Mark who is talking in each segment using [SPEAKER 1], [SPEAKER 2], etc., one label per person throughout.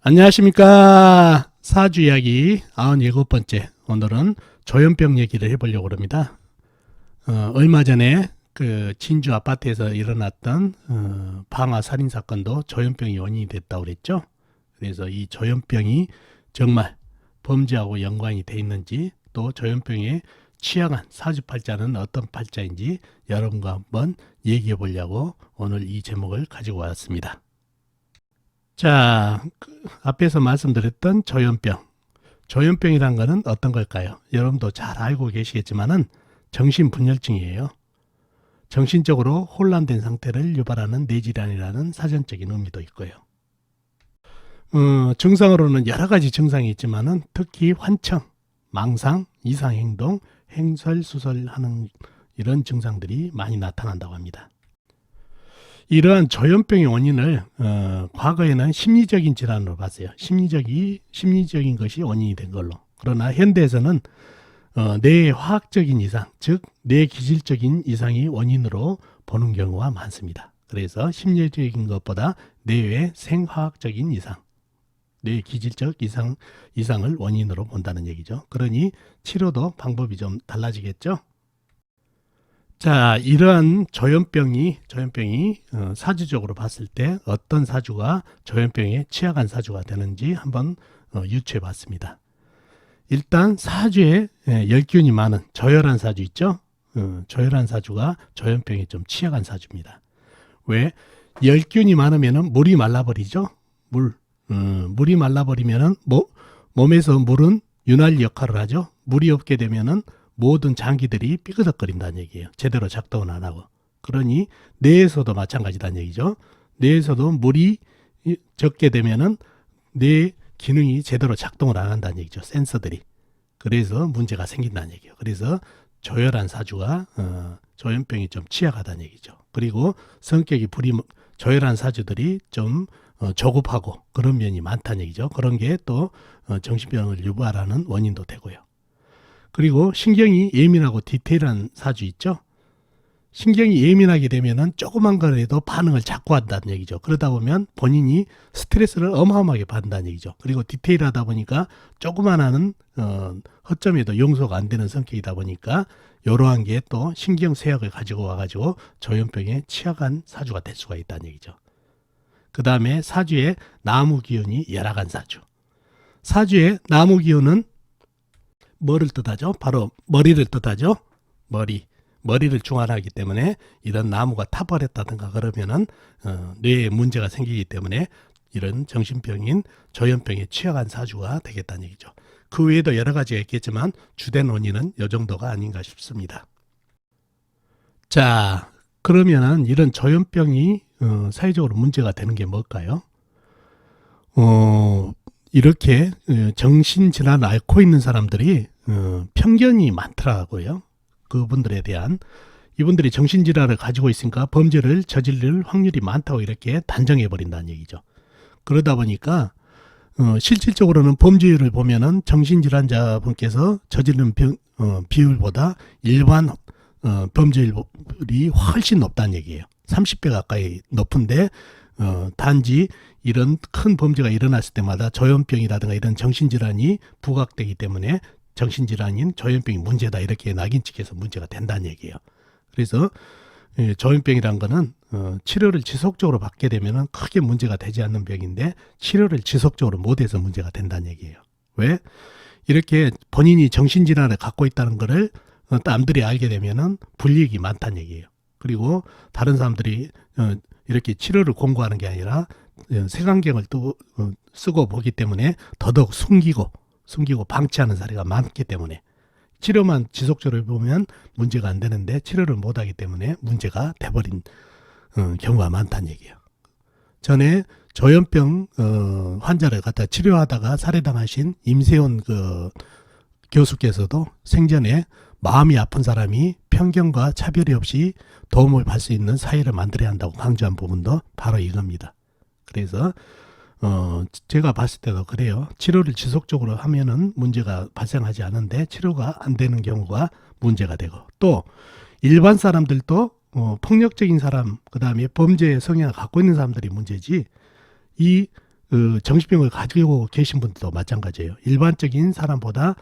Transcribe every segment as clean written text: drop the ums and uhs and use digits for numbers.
[SPEAKER 1] 안녕하십니까. 사주 이야기 97번째. 오늘은 조현병 얘기를 해보려고 합니다. 얼마 전에 그 진주 아파트에서 일어났던 방화 살인 사건도 조현병이 원인이 됐다고 그랬죠. 그래서 이 조현병이 정말 범죄하고 연관이 돼 있는지, 또 조현병의 취약한 사주팔자는 어떤 팔자인지 여러분과 한번 얘기해 보려고 오늘 이 제목을 가지고 왔습니다. 자, 앞에서 말씀드렸던 조현병. 조현병이란 것은 어떤 걸까요? 여러분도 잘 알고 계시겠지만은 정신분열증이에요. 정신적으로 혼란된 상태를 유발하는 뇌질환이라는 사전적인 의미도 있고요. 증상으로는 여러 가지 증상이 있지만은 특히 환청, 망상, 이상행동, 행설수설하는 이런 증상들이 많이 나타난다고 합니다. 이러한 조현병의 원인을 과거에는 심리적인 질환으로 봤어요. 심리적인 것이 원인이 된 걸로. 그러나 현대에서는 뇌의 화학적인 이상, 즉 뇌기질적인 이상이 원인으로 보는 경우가 많습니다. 그래서 심리적인 것보다 뇌의 생화학적인 이상, 뇌기질적 이상을 원인으로 본다는 얘기죠. 그러니 치료도 방법이 좀 달라지겠죠. 자, 이러한 조현병이 사주적으로 봤을 때 어떤 사주가 조현병에 취약한 사주가 되는지 한번 유추해 봤습니다. 일단 사주에 열기운이 많은 저열한 사주 있죠. 저열한 사주가 조현병에 좀 취약한 사주입니다. 왜? 열기운이 많으면 물이 말라버리죠. 물이 말라버리면 몸에서 물은 윤활유 역할을 하죠. 물이 없게 되면은 모든 장기들이 삐그덕거린다는 얘기예요. 제대로 작동을 안 하고. 그러니 뇌에서도 마찬가지다는 얘기죠. 뇌에서도 물이 적게 되면은 뇌 기능이 제대로 작동을 안 한다는 얘기죠. 센서들이. 그래서 문제가 생긴다는 얘기예요. 그래서 조열한 사주가 조현병이 좀 취약하다는 얘기죠. 그리고 성격이 조열한 사주들이 좀 조급하고 그런 면이 많다는 얘기죠. 그런 게 또 정신병을 유발하는 원인도 되고요. 그리고 신경이 예민하고 디테일한 사주 있죠. 신경이 예민하게 되면은 조그만 거라도 반응을 자꾸 한다는 얘기죠. 그러다 보면 본인이 스트레스를 어마어마하게 받는다는 얘기죠. 그리고 디테일하다 보니까 조그만 하는 허점에도 용서가 안 되는 성격이다 보니까 이러한 게 또 신경쇠약을 가지고 와가지고 조현병에 취약한 사주가 될 수가 있다는 얘기죠. 그 다음에 사주에 나무 기운이 열악한 사주. 사주에 나무 기운은 뭐를 뜻하죠? 바로 머리를 뜻하죠. 머리를 중화하기 때문에 이런 나무가 타버렸다든가 그러면은 뇌에 문제가 생기기 때문에 이런 정신병인 조현병에 취약한 사주가 되겠다는 얘기죠. 그 외에도 여러 가지가 있겠지만 주된 원인은 이 정도가 아닌가 싶습니다. 자, 그러면은 이런 조현병이 사회적으로 문제가 되는 게 뭘까요? 이렇게 정신질환을 앓고 있는 사람들이 편견이 많더라고요. 그분들에 대한. 이분들이 정신질환을 가지고 있으니까 범죄를 저지를 확률이 많다고 이렇게 단정해 버린다는 얘기죠. 그러다 보니까 실질적으로는 범죄율을 보면은 정신질환자분께서 저지르는 비율보다 일반 범죄율이 훨씬 높다는 얘기예요. 30배 가까이 높은데 단지 이런 큰 범죄가 일어났을 때마다 조현병이라든가 이런 정신질환이 부각되기 때문에 정신질환인 조현병이 문제다 이렇게 낙인찍혀서 문제가 된다는 얘기예요. 그래서 조현병이란 거는 치료를 지속적으로 받게 되면 크게 문제가 되지 않는 병인데 치료를 지속적으로 못해서 문제가 된다는 얘기예요. 왜? 이렇게 본인이 정신질환을 갖고 있다는 거를 남들이 알게 되면 불이익이 많다는 얘기예요. 그리고 다른 사람들이 이렇게 치료를 공고하는 게 아니라 색안경을 또 쓰고 보기 때문에 더더욱 숨기고 방치하는 사례가 많기 때문에 치료만 지속적으로 보면 문제가 안 되는데 치료를 못하기 때문에 문제가 돼버린 경우가 많다는 얘기예요. 전에 조현병 환자를 갖다 치료하다가 살해당하신 임세훈 교수께서도 생전에 마음이 아픈 사람이 편견과 차별이 없이 도움을 받을 수 있는 사회를 만들어야 한다고 강조한 부분도 바로 이겁니다. 그래서 제가 봤을 때도 그래요. 치료를 지속적으로 하면은 문제가 발생하지 않은데 치료가 안 되는 경우가 문제가 되고, 또 일반 사람들도 폭력적인 사람, 그 다음에 범죄 성향을 갖고 있는 사람들이 문제지, 이 그 정신병을 가지고 계신 분들도 마찬가지예요. 일반적인 사람보다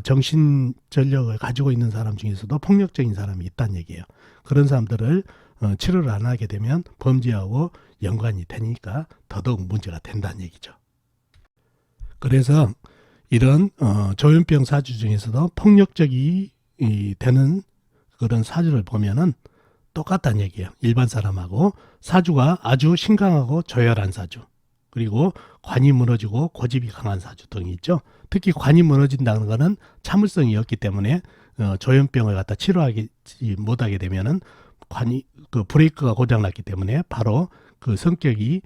[SPEAKER 1] 정신 전력을 가지고 있는 사람 중에서도 폭력적인 사람이 있다는 얘기예요. 그런 사람들을 치료를 안 하게 되면 범죄하고 연관이 되니까 더더욱 문제가 된다는 얘기죠. 그래서 이런 조현병 사주 중에서도 폭력적이 되는 그런 사주를 보면은 똑같다는 얘기예요. 일반 사람하고 사주가 아주 신강하고 조열한 사주, 그리고 관이 무너지고 고집이 강한 사주 등이 있죠. 특히 관이 무너진다는 것은 참을성이 없기 때문에 조현병을 갖다 치료하지 못하게 되면은 관이 그 브레이크가 고장났기 때문에 바로 그 성격이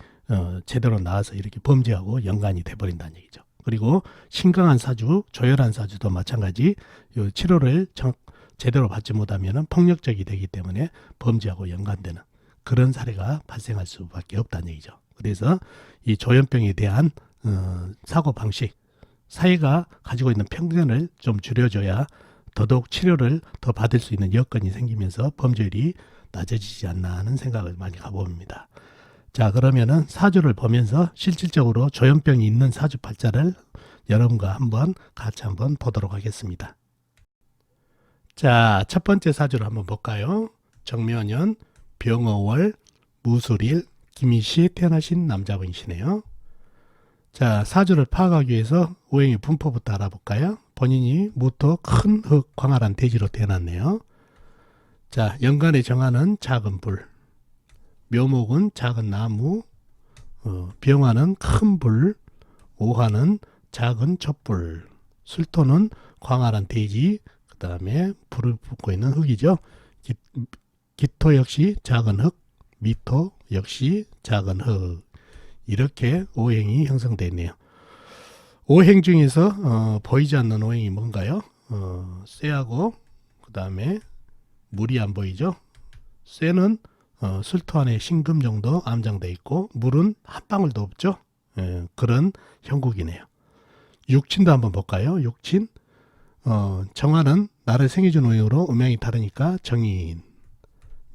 [SPEAKER 1] 제대로 나와서 이렇게 범죄하고 연관이 돼버린다는 얘기죠. 그리고 신강한 사주, 조열한 사주도 마찬가지 치료를 제대로 받지 못하면 폭력적이 되기 때문에 범죄하고 연관되는 그런 사례가 발생할 수밖에 없다는 얘기죠. 그래서 이 조현병에 대한 사고방식, 사회가 가지고 있는 편견을 좀 줄여줘야 더더욱 치료를 더 받을 수 있는 여건이 생기면서 범죄율이 낮아지지 않나 하는 생각을 많이 가봅니다. 자, 그러면은 사주를 보면서 실질적으로 조현병이 있는 사주 팔자를 여러분과 같이 한번 보도록 하겠습니다. 자, 첫 번째 사주를 한번 볼까요? 정묘년, 병어월, 무술일, 김희시에 태어나신 남자분이시네요. 자, 사주를 파악하기 위해서 오행의 분포부터 알아볼까요? 본인이 무토 큰 흙 광활한 대지로 태어났네요. 자, 연간의 정화는 작은 불, 묘목은 작은 나무, 병화는 큰 불, 오화는 작은 촛불, 술토는 광활한 대지, 그 다음에 불을 붓고 있는 흙이죠. 기토 역시 작은 흙, 미토 역시 작은 흙. 이렇게 오행이 형성되어 있네요. 오행 중에서 보이지 않는 오행이 뭔가요? 쇠하고 그 다음에 물이 안 보이죠. 쇠는 술토 안에 신금 정도 암장되어 있고 물은 한 방울도 없죠. 그런 형국이네요. 육친도 한번 볼까요? 육친 정화는 나를 생해준 오행으로 음양이 다르니까 정인,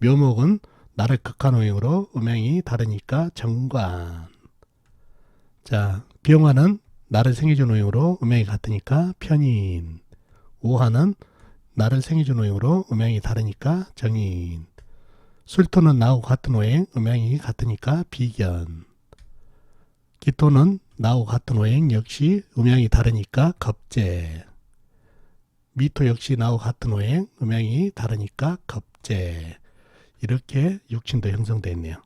[SPEAKER 1] 묘목은 나를 극한 오행으로 음양이 다르니까 정관. 자, 병화는 나를 생해준 오행으로 음양이 같으니까 편인, 오화는 나를 생해준 오행으로 음양이 다르니까 정인, 술토는 나하고 같은 오행, 음양이 같으니까 비견, 기토는 나하고 같은 오행 역시 음양이 다르니까 겁재, 미토 역시 나하고 같은 오행, 음양이 다르니까 겁재. 이렇게 육친도 형성되어 있네요.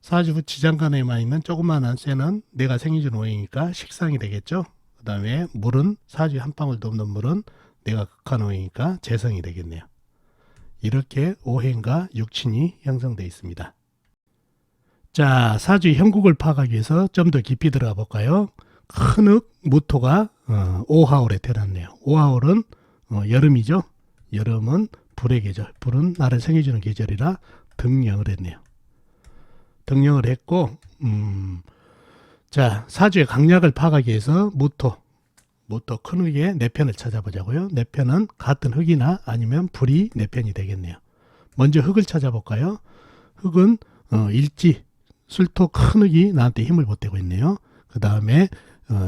[SPEAKER 1] 사주 지장간에만 있는 조그마한 쇠는 내가 생겨준 오행이니까 식상이 되겠죠. 그 다음에 물은 사주에 한 방울도 없는 물은 내가 극한 오행이니까 재성이 되겠네요. 이렇게 오행과 육친이 형성되어 있습니다. 자, 사주의 형국을 파악하기 위해서 좀 더 깊이 들어가 볼까요? 큰흙 무토가 오하월에 태어났네요. 오하월은 여름이죠. 여름은 불의 계절, 불은 나를 생겨주는 계절이라 등령을 했네요. 등령을 했고 자, 사주의 강약을 파악하기 위해서 무토 큰 흙의 내 편을 찾아보자고요. 내 편은 같은 흙이나 아니면 불이 내 편이 되겠네요. 먼저 흙을 찾아볼까요? 흙은 일지, 술토 큰 흙이 나한테 힘을 보태고 있네요. 그 다음에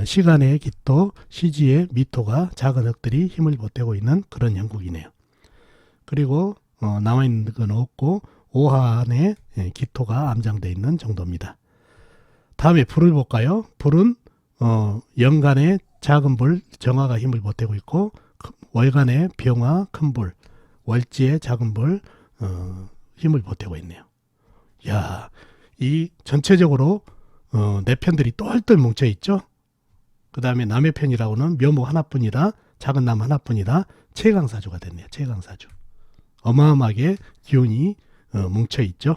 [SPEAKER 1] 시간의 기토, 시지의 미토가 작은 흙들이 힘을 보태고 있는 그런 형국이네요. 그리고 나와 있는 건 없고 오화 안에 기토가 암장되어 있는 정도입니다. 다음에 불을 볼까요? 불은 연간에 작은 불, 정화가 힘을 보태고 있고 월간에 병화, 큰 불, 월지에 작은 불 힘을 보태고 있네요. 야, 이 전체적으로 내 편들이 똘똘 뭉쳐 있죠. 그 다음에 남의 편이라고는 묘목 하나뿐이라 작은 나무 하나뿐이라 최강사주가 됐네요. 최강사주. 어마어마하게 기운이 뭉쳐 있죠.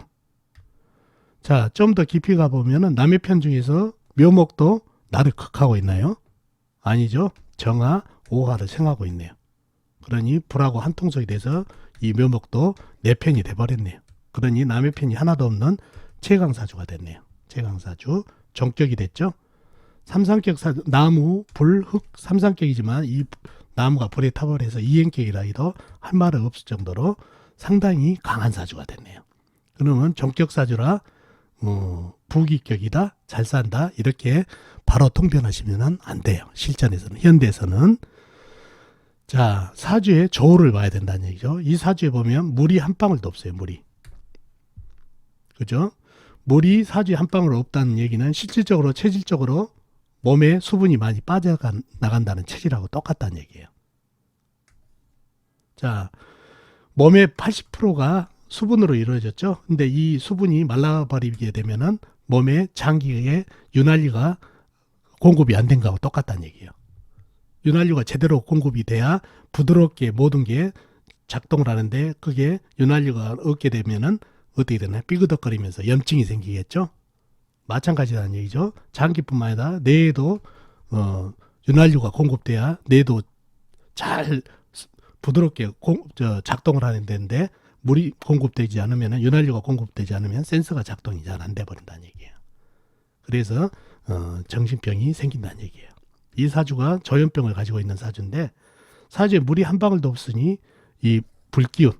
[SPEAKER 1] 자, 좀 더 깊이 가보면은 남의 편 중에서 묘목도 나를 극하고 있나요? 아니죠. 정화, 오화를 생하고 있네요. 그러니 불하고 한통속이 돼서 이 묘목도 내 편이 돼버렸네요. 그러니 남의 편이 하나도 없는 최강사주가 됐네요. 최강사주, 정격이 됐죠. 삼상격 사주, 나무, 불, 흙, 삼상격이지만 이 나무가 불에 타버려서 이행격이라 해도 할 말은 없을 정도로 상당히 강한 사주가 됐네요. 그러면 정격사주라 부귀격이다, 잘 산다 이렇게 바로 통변하시면 안 돼요. 실전에서는, 현대에서는. 자, 사주의 조를 봐야 된다는 얘기죠. 이 사주에 보면 물이 한 방울도 없어요. 물이. 그죠? 물이 사주에 한 방울 없다는 얘기는 실질적으로 체질적으로 몸에 수분이 많이 빠져나간다는 체질하고 똑같다는 얘기예요. 자, 몸의 80%가 수분으로 이루어졌죠. 근데 이 수분이 말라버리게 되면은 몸의 장기에 윤활유가 공급이 안 된 거하고 똑같다는 얘기예요. 윤활유가 제대로 공급이 돼야 부드럽게 모든 게 작동을 하는데, 그게 윤활유가 없게 되면은 어떻게 되나요? 삐그덕거리면서 염증이 생기겠죠. 마찬가지라는 얘기죠. 장기뿐만 아니라 뇌에도 윤활유가 공급돼야 뇌도 잘 부드럽게 작동을 하는 데인데, 물이 공급되지 않으면, 윤활유가 공급되지 않으면 센서가 작동이 잘 안 돼 버린다는 얘기예요. 그래서 정신병이 생긴다는 얘기예요. 이 사주가 조현병을 가지고 있는 사주인데, 사주에 물이 한 방울도 없으니 이 불기운,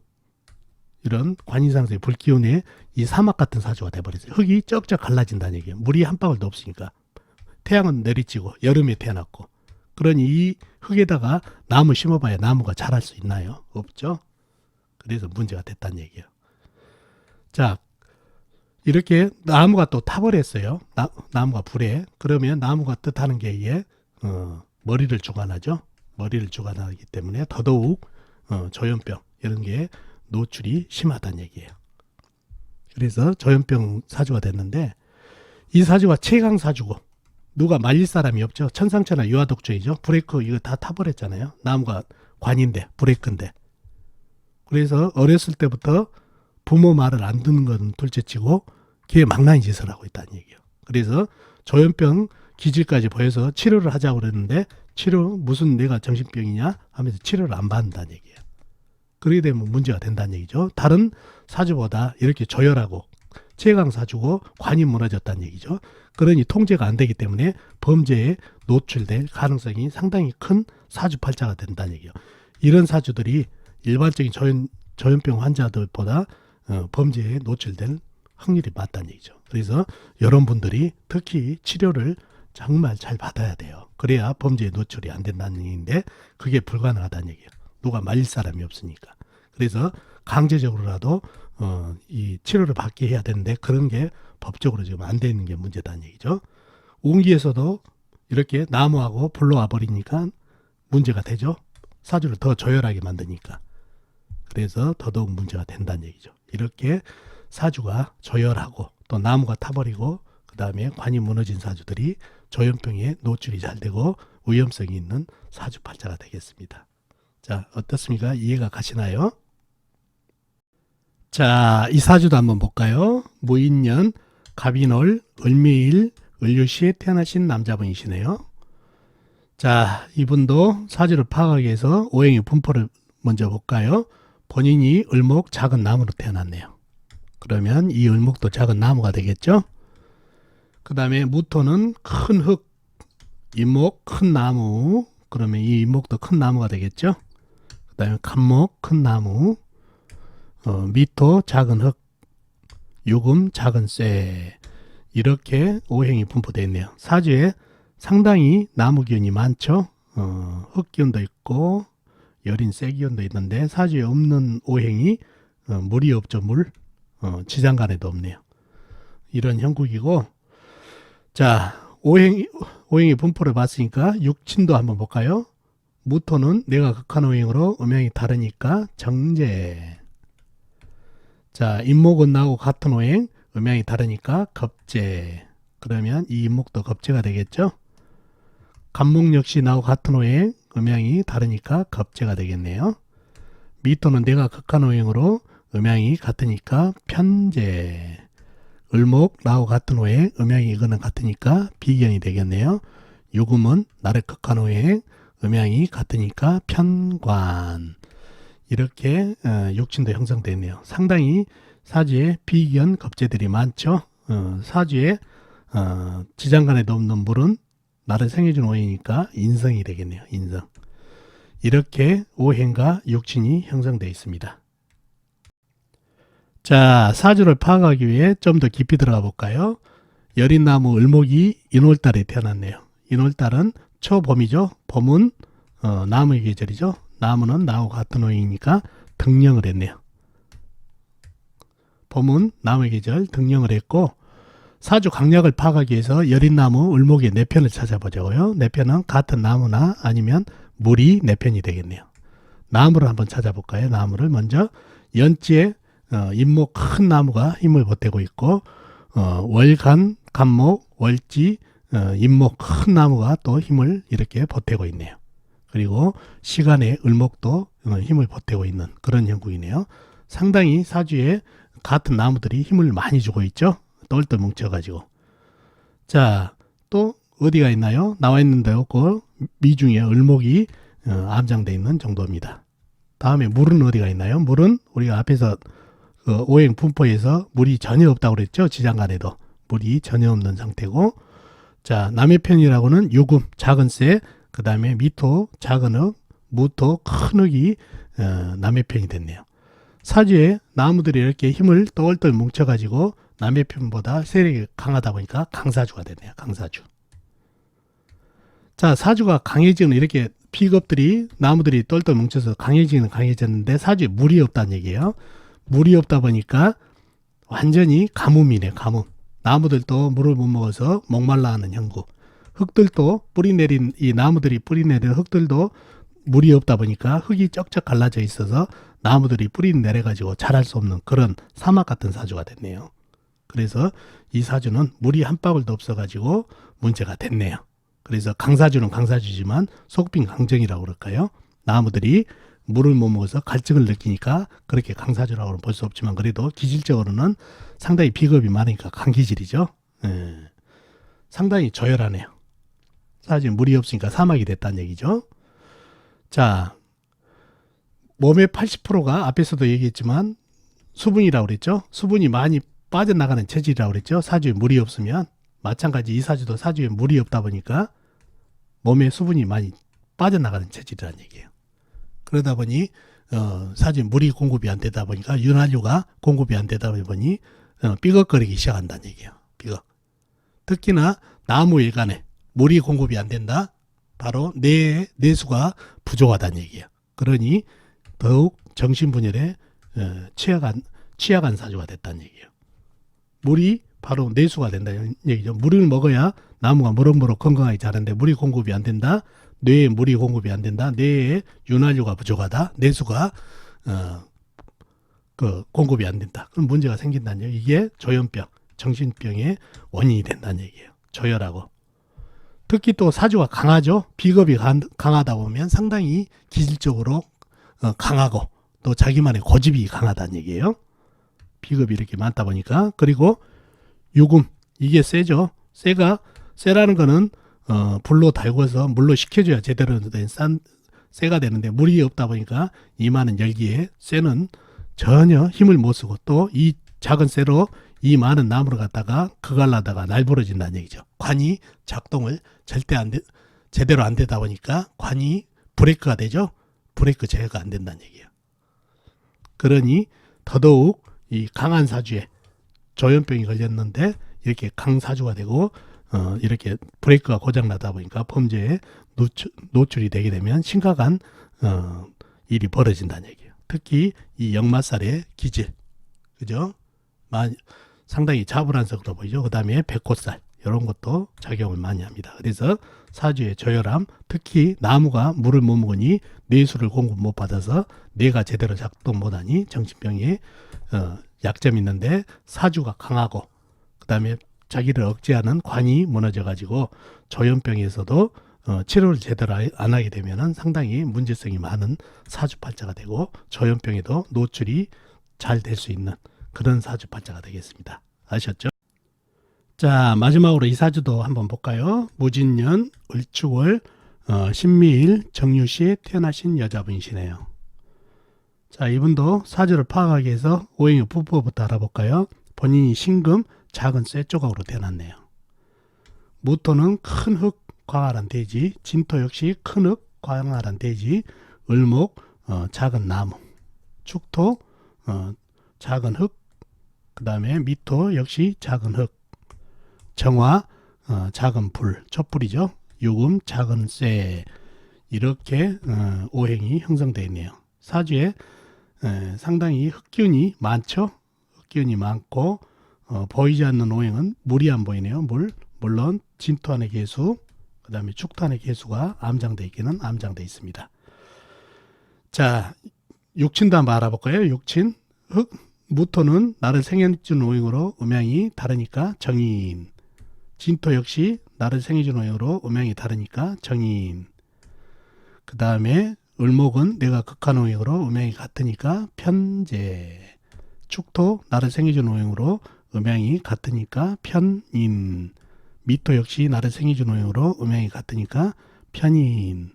[SPEAKER 1] 이런 관인상수의 불기운에 이 사막 같은 사주가 돼버렸어요. 흙이 쩍쩍 갈라진다는 얘기예요. 물이 한 방울도 없으니까. 태양은 내리치고 여름에 태어났고, 그러니 이 흙에다가 나무 심어봐야 나무가 자랄 수 있나요? 없죠. 그래서 문제가 됐다는 얘기예요. 자, 이렇게 나무가 또 타버렸어요. 나무가 불에. 그러면 나무가 뜻하는 게 이게 머리를 주관하죠. 머리를 주관하기 때문에 더더욱 조현병 이런 게 노출이 심하다는 얘기예요. 그래서 조현병 사주가 됐는데, 이 사주가 최강 사주고 누가 말릴 사람이 없죠. 천상천하 유아독존이죠. 브레이크 이거 다 타버렸잖아요. 나무가 관인데, 브레이크인데. 그래서 어렸을 때부터 부모 말을 안 듣는 건 둘째치고 걔 망나니 짓을 하고 있다는 얘기예요. 그래서 조현병 기질까지 보여서 치료를 하자고 그랬는데, 치료 무슨 내가 정신병이냐 하면서 치료를 안 받는다는 얘기예요. 그렇게 되면 문제가 된다는 얘기죠. 다른 사주보다 이렇게 조열하고 최강 사주고 관이 무너졌다는 얘기죠. 그러니 통제가 안 되기 때문에 범죄에 노출될 가능성이 상당히 큰 사주팔자가 된다는 얘기예요. 이런 사주들이 일반적인 조현병 환자들보다 범죄에 노출될 확률이 많다는 얘기죠. 그래서 여러분들이 특히 치료를 정말 잘 받아야 돼요. 그래야 범죄에 노출이 안 된다는 얘기인데, 그게 불가능하다는 얘기예요. 누가 말릴 사람이 없으니까. 그래서 강제적으로라도 이 치료를 받게 해야 되는데, 그런 게 법적으로 지금 안 되는 게 문제다는 얘기죠. 운기에서도 이렇게 나무하고 불로 와버리니까 문제가 되죠. 사주를 더 조열하게 만드니까. 그래서 더더욱 문제가 된다는 얘기죠. 이렇게 사주가 조열하고 또 나무가 타버리고 그 다음에 관이 무너진 사주들이 조현병에 노출이 잘 되고 위험성이 있는 사주팔자가 되겠습니다. 자, 어떻습니까? 이해가 가시나요? 자, 이 사주도 한번 볼까요? 무인년, 갑인월, 을묘일, 을유시에 태어나신 남자분이시네요. 자, 이분도 사주를 파악하기 위해서 오행의 분포를 먼저 볼까요? 본인이 을목 작은 나무로 태어났네요. 그러면 이 을목도 작은 나무가 되겠죠? 그 다음에 무토는 큰 흙, 임목 큰 나무. 그러면 이 임목도 큰 나무가 되겠죠? 그 다음에 간목 큰 나무, 미토 작은 흙, 유금 작은 쇠. 이렇게 오행이 분포되어 있네요. 사주에 상당히 나무 기운이 많죠. 흙 기운도 있고 여린 쇠 기운도 있는데, 사주에 없는 오행이 물이 없죠. 물. 지장간에도 없네요. 이런 형국이고, 자, 오행의 분포를 봤으니까 육친도 한번 볼까요? 무토는 내가 극한 오행으로 음양이 다르니까 정제. 자, 임목은 나하고 같은 오행, 음양이 다르니까 겁제. 그러면 이 임목도 겁제가 되겠죠? 간목 역시 나하고 같은 오행, 음양이 다르니까 겁제가 되겠네요. 미토는 내가 극한 오행으로 음양이 같으니까 편제. 을목 나하고 같은 오행, 음양이 이거는 같으니까 비견이 되겠네요. 유금은 나를 극한 오행, 음양이 같으니까 편관. 이렇게 육친도 형성되네요. 상당히 사주에 비견 겁제들이 많죠. 사주에 지장간에도 없는 물은 나를 생해준 오행이니까 인성이 되겠네요. 인성. 이렇게 오행과 육친이 형성되어 있습니다. 자, 사주를 파악하기 위해 좀 더 깊이 들어가 볼까요? 여린나무 을목이 인월달에 태어났네요. 인월달은 초봄이죠. 봄은 나무의 계절이죠. 나무는 나하고 같은 호행이니까 등령을 했네요. 봄은 나무의 계절 등령을 했고, 사주 강약을 파악하기 위해서 여린나무 을목의 내편을 찾아보자고요. 내편은 같은 나무나 아니면 물이 내편이 되겠네요. 나무를 한번 찾아볼까요? 나무를 먼저 연지에 잇목 큰 나무가 힘을 보태고 있고, 월간, 간목, 월지, 잇목 큰 나무가 또 힘을 이렇게 보태고 있네요. 그리고 시간에 을목도 힘을 보태고 있는 그런 형국이네요. 상당히 사주에 같은 나무들이 힘을 많이 주고 있죠. 똘똘 뭉쳐가지고. 자, 또 어디가 있나요? 나와 있는데 없고 미중에 을목이 암장되어 있는 정도입니다. 다음에 물은 어디가 있나요? 물은 우리가 앞에서 오행 분포에서 물이 전혀 없다고 그랬죠. 지장간에도 물이 전혀 없는 상태고, 자, 남의 편이라고는 유금 작은 새, 그 다음에 미토 작은 흙, 무토 큰 흙이 남의 편이 됐네요. 사주에 나무들이 이렇게 힘을 똘똘 뭉쳐가지고 남의 편보다 세력이 강하다 보니까 강사주가 됐네요. 강사주. 자, 사주가 강해지는 이렇게 비겁들이 나무들이 똘똘 뭉쳐서 강해지는 강해졌는데 사주에 물이 없다는 얘기예요. 물이 없다 보니까 완전히 가뭄이네. 가뭄. 나무들도 물을 못 먹어서 목말라하는 형국. 흙들도 뿌리 내린 이 나무들이 뿌리 내린 흙들도 물이 없다 보니까 흙이 쩍쩍 갈라져 있어서 나무들이 뿌리 내려가지고 자랄 수 없는 그런 사막 같은 사주가 됐네요. 그래서 이 사주는 물이 한 방울도 없어가지고 문제가 됐네요. 그래서 강사주는 강사주지만 속빈 강정이라고 그럴까요? 나무들이 물을 못 먹어서 갈증을 느끼니까 그렇게 강사주라고는 볼 수 없지만 그래도 기질적으로는 상당히 비겁이 많으니까 강기질이죠. 상당히 저열하네요. 사주에 물이 없으니까 사막이 됐다는 얘기죠. 자, 몸의 80%가 앞에서도 얘기했지만 수분이라고 그랬죠. 수분이 많이 빠져나가는 체질이라고 그랬죠. 사주에 물이 없으면 마찬가지 이 사주도 사주에 물이 없다 보니까 몸에 수분이 많이 빠져나가는 체질이라는 얘기예요. 그러다 보니 사주에 물이 공급이 안 되다 보니까 윤활유가 공급이 안 되다 보니 삐걱거리기 시작한다는 얘기예요. 삐걱. 특히나 나무 일간에 물이 공급이 안 된다. 바로 내수가 부족하다는 얘기예요. 그러니 더욱 정신분열에 취약한 사주가 됐다는 얘기예요. 물이 바로 내수가 된다는 얘기죠. 물을 먹어야 나무가 무럭무럭 건강하게 자라는데 물이 공급이 안 된다. 뇌에 물이 공급이 안 된다. 뇌에 윤활유가 부족하다. 내수가 공급이 안 된다. 그럼 문제가 생긴다는 얘기예요. 이게 조현병, 정신병의 원인이 된다는 얘기예요. 저혈하고. 특히 또 사주가 강하죠. 비겁이 강하다 보면 상당히 기질적으로 강하고 또 자기만의 고집이 강하다는 얘기예요. 비겁이 이렇게 많다 보니까. 그리고 유금, 이게 세죠. 세라는 거는 불로 달궈서 물로 식혀줘야 제대로 된 쇠가 되는데 물이 없다 보니까 이 많은 열기에 쇠는 전혀 힘을 못 쓰고 또 이 작은 쇠로 이 많은 나무를 갖다가 그갈라다가 날부러진다는 얘기죠. 관이 작동을 제대로 안 되다 보니까 관이 브레이크가 되죠. 브레이크 제어가 안 된다는 얘기예요. 그러니 더더욱 이 강한 사주에 조현병이 걸렸는데 이렇게 강사주가 되고 이렇게 브레이크가 고장나다 보니까 범죄에 노출이 되게 되면 심각한 일이 벌어진다는 얘기예요. 특히 이 역마살의 기질, 그죠? 상당히 자불안석으로 보이죠. 그 다음에 백호살 이런 것도 작용을 많이 합니다. 그래서 사주의 저혈함, 특히 나무가 물을 못 먹으니 뇌수를 공급 못 받아서 뇌가 제대로 작동 못하니 정신병에 약점이 있는데 사주가 강하고 그 다음에 자기를 억제하는 관이 무너져가지고 조현병에서도 치료를 제대로 안 하게 되면 상당히 문제성이 많은 사주팔자가 되고 조현병에도 노출이 잘 될 수 있는 그런 사주팔자가 되겠습니다. 아셨죠? 자, 마지막으로 이 사주도 한번 볼까요? 무진년, 을축월, 신미일, 정유시에 태어나신 여자분이시네요. 자, 이분도 사주를 파악하기 위해서 오행의 부부부터 알아볼까요? 본인이 신금, 작은 쇠 조각으로 태어났네요. 무토는 큰 흙, 광활한 대지, 진토 역시 큰 흙, 광활한 대지, 을목, 작은 나무, 축토, 작은 흙, 그 다음에 미토 역시 작은 흙, 정화 작은 불, 촛불이죠. 유금 작은 쇠, 이렇게 오행이 형성되어 있네요. 사주에 상당히 흑기운이 많죠. 흑기운이 많고 보이지 않는 오행은 물이 안 보이네요. 물론 진토 안의 개수, 그 다음에 축토 안의 개수가 암장되어 있기는 암장되어 있습니다. 자, 육친도 한번 알아볼까요? 육친, 흑, 무토는 나를 생해준 오행으로 음양이 다르니까 정인. 진토 역시 나를 생해준 오행으로 음양이 다르니까 정인. 그 다음에 을목은 내가 극한 오행으로 음양이 같으니까 편재. 축토 나를 생해준 오행으로 음양이 같으니까 편인. 미토 역시 나를 생해준 오행으로 음양이 같으니까 편인.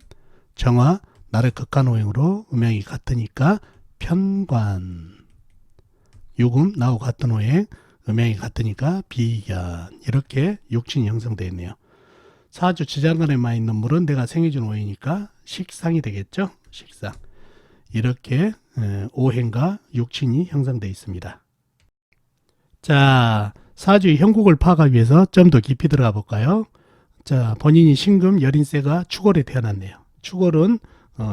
[SPEAKER 1] 정화 나를 극한 오행으로 음양이 같으니까 편관. 유금 나하고 같은 오행 음양이 같으니까 비견. 이렇게 육친이 형성되어 있네요. 사주 지장간에만 있는 물은 내가 생해준 오행이니까 식상이 되겠죠. 식상. 이렇게 오행과 육친이 형성되어 있습니다. 자, 사주의 형국을 파악하기 위해서 좀 더 깊이 들어가 볼까요? 자, 본인이 신금 여린새가 축월에 태어났네요. 축월은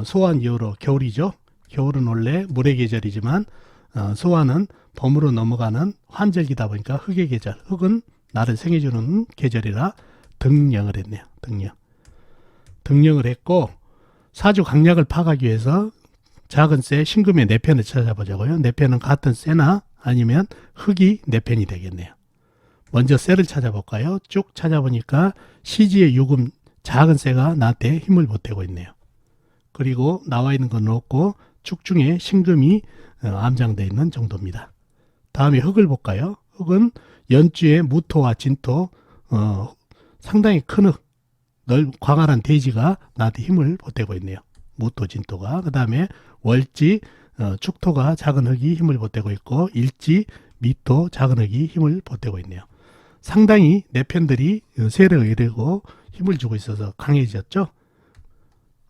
[SPEAKER 1] 소환 이후로 겨울이죠. 겨울은 원래 물의 계절이지만 소환은 봄으로 넘어가는 환절기다 보니까 흙의 계절, 흙은 나를 생해주는 계절이라 등령을 했네요. 등령을 했고, 사주 강약을 파악하기 위해서 작은 쇠 신금의 내편을 찾아보자고요. 내편은 같은 쇠나 아니면 흙이 내편이 되겠네요. 먼저 쇠를 찾아볼까요? 쭉 찾아보니까 시지의 유금 작은 쇠가 나한테 힘을 보태고 있네요. 그리고 나와 있는 건 없고 축 중에 신금이 암장되어 있는 정도입니다. 다음에 흙을 볼까요? 흙은 연주의 무토와 진토, 상당히 큰 흙, 광활한 대지가 나한테 힘을 보태고 있네요. 무토, 진토가. 그 다음에 월지, 축토가 작은 흙이 힘을 보태고 있고, 일지, 미토, 작은 흙이 힘을 보태고 있네요. 상당히 내 편들이 세력을 이루고 힘을 주고 있어서 강해졌죠.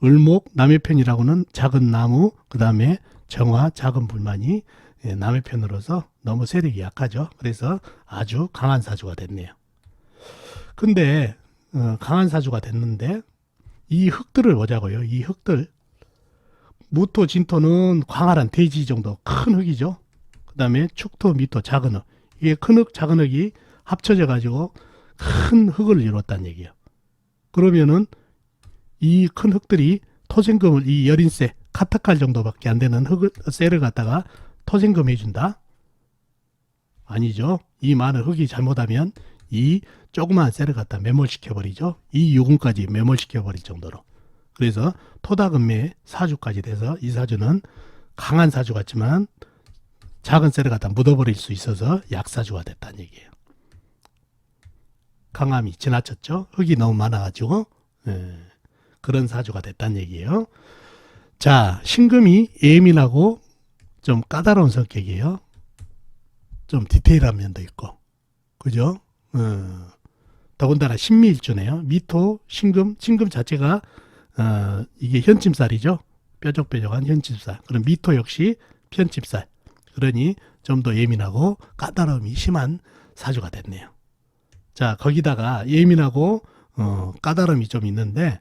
[SPEAKER 1] 을목, 남의 편이라고는 작은 나무, 그 다음에 정화, 작은 불만이 남의 편으로서 너무 세력이 약하죠. 그래서 아주 강한 사주가 됐네요. 근데 강한 사주가 됐는데 이 흙들을 보자고요. 이 흙들, 무토, 진토는 광활한 대지 정도 큰 흙이죠. 그 다음에 축토, 미토, 작은 흙. 이게 큰 흙, 작은 흙이 합쳐져 가지고 큰 흙을 이뤘다는 얘기예요. 그러면은 이 큰 흙들이 토생금을, 이 여린쇠 카타칼 정도밖에 안 되는 쇠를 갖다가 토생금 해준다? 아니죠. 이 많은 흙이 잘못하면 이 조그마한 쇠를 갖다 매몰시켜버리죠. 이 유금까지 매몰시켜버릴 정도로. 그래서 토다금매 사주까지 돼서 이 사주는 강한 사주 같지만 작은 쇠를 갖다 묻어버릴 수 있어서 약사주가 됐다는 얘기예요. 강함이 지나쳤죠. 흙이 너무 많아가지고 그런 사주가 됐다는 얘기예요. 자, 신금이 예민하고 좀 까다로운 성격이에요. 좀 디테일한 면도 있고, 그죠? 더군다나 신미일주네요. 미토, 신금 자체가 이게 현침살이죠. 뾰족뾰족한 현침살. 그럼 미토 역시 편침살. 그러니 좀 더 예민하고 까다로움이 심한 사주가 됐네요. 자, 거기다가 예민하고 까다로움이 좀 있는데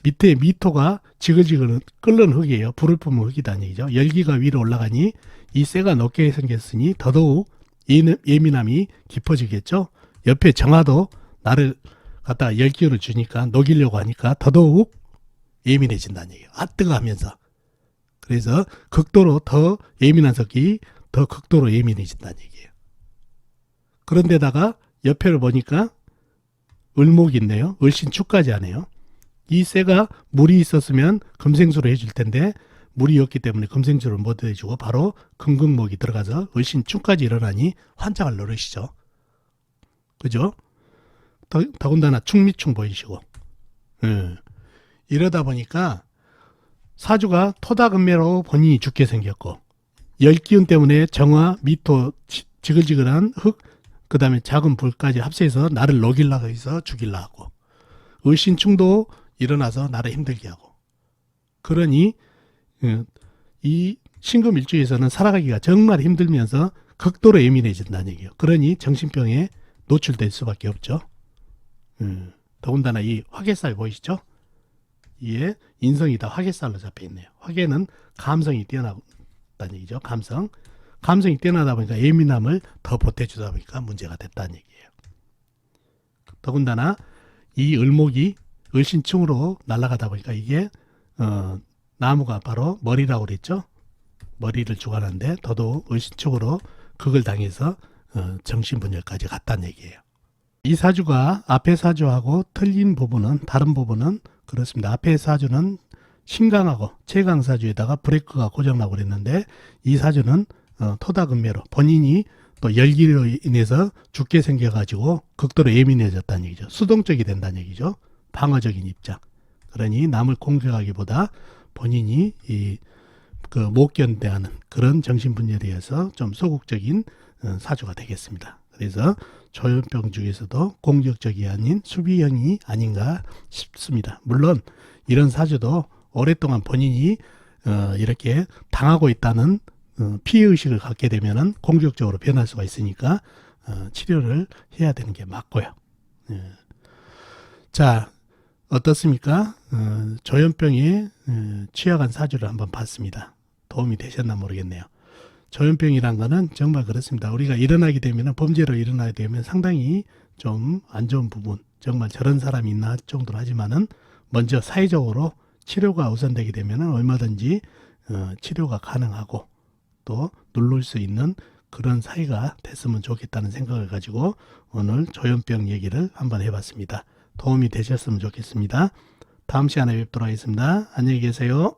[SPEAKER 1] 밑에 미토가 지글지글 끓는 흙이에요. 불을 뿜은 흙이다는 얘기죠. 열기가 위로 올라가니 이 쇠가 높게 생겼으니 더더욱 예민함이 깊어지겠죠. 옆에 정화도 나를 갖다가 열기를 주니까 녹이려고 하니까 더더욱 예민해진다는 얘기예요. 아 뜨거 하면서. 그래서 극도로 더 예민한 성격이 더 극도로 예민해진다는 얘기예요. 그런데다가 옆에를 보니까 을목이 있네요. 을신축까지 하네요. 이 쇠가 물이 있었으면 금생수로 해줄 텐데 물이 없기 때문에 금생수를 못 해주고 바로 금극목이 들어가서 을신축까지 일어나니 환장을 노릇이죠. 그죠? 더군다나 충미충 보이시고. 이러다 보니까 사주가 토다금매로 본인이 죽게 생겼고 열기운 때문에 정화, 미토, 지글지글한 흙, 그 다음에 작은 불까지 합세해서 나를 녹이려고 해서 죽이려고 하고 을신충도 일어나서 나를 힘들게 하고 그러니 이 신금일주에서는 살아가기가 정말 힘들면서 극도로 예민해진다는 얘기예요. 그러니 정신병에 노출될 수밖에 없죠. 더군다나 이 화개살 보이시죠? 이에 인성이 다 화개살로 잡혀 있네요. 화개는 감성이 뛰어나다는 얘기죠. 감성이 뛰어나다 보니까 예민함을 더 보태주다 보니까 문제가 됐다는 얘기예요. 더군다나 이 을목이 을신충으로 날아가다 보니까 이게 나무가 바로 머리라고 그랬죠. 머리를 주관하는데 더더욱 을신충으로 극을 당해서 정신분열까지 갔다는 얘기예요. 이 사주가 앞의 사주하고 틀린 부분은, 다른 부분은 그렇습니다. 앞의 사주는 신강하고 최강사주에다가 브레이크가 고장나고 그랬는데 이 사주는 토다금매로 본인이 또 열기로 인해서 죽게 생겨가지고 극도로 예민해졌다는 얘기죠. 수동적이 된다는 얘기죠. 방어적인 입장. 그러니 남을 공격하기보다 본인이 못 견뎌하는 그런 정신분열에 의해서 좀 소극적인 사주가 되겠습니다. 그래서 조현병 중에서도 공격적이 아닌 수비형이 아닌가 싶습니다. 물론 이런 사주도 오랫동안 본인이 이렇게 당하고 있다는 피해의식을 갖게 되면 공격적으로 변할 수가 있으니까 치료를 해야 되는 게 맞고요. 자, 어떻습니까? 조현병에 취약한 사주를 한번 봤습니다. 도움이 되셨나 모르겠네요. 조현병이란 거는 정말 그렇습니다. 우리가 일어나게 되면, 범죄로 일어나게 되면 상당히 좀 안 좋은 부분, 정말 저런 사람이 있나 할 정도로 하지만은 먼저 사회적으로 치료가 우선되게 되면 얼마든지 치료가 가능하고 또 누를 수 있는 그런 사회가 됐으면 좋겠다는 생각을 가지고 오늘 조현병 얘기를 한번 해봤습니다. 도움이 되셨으면 좋겠습니다. 다음 시간에 뵙도록 하겠습니다. 안녕히 계세요.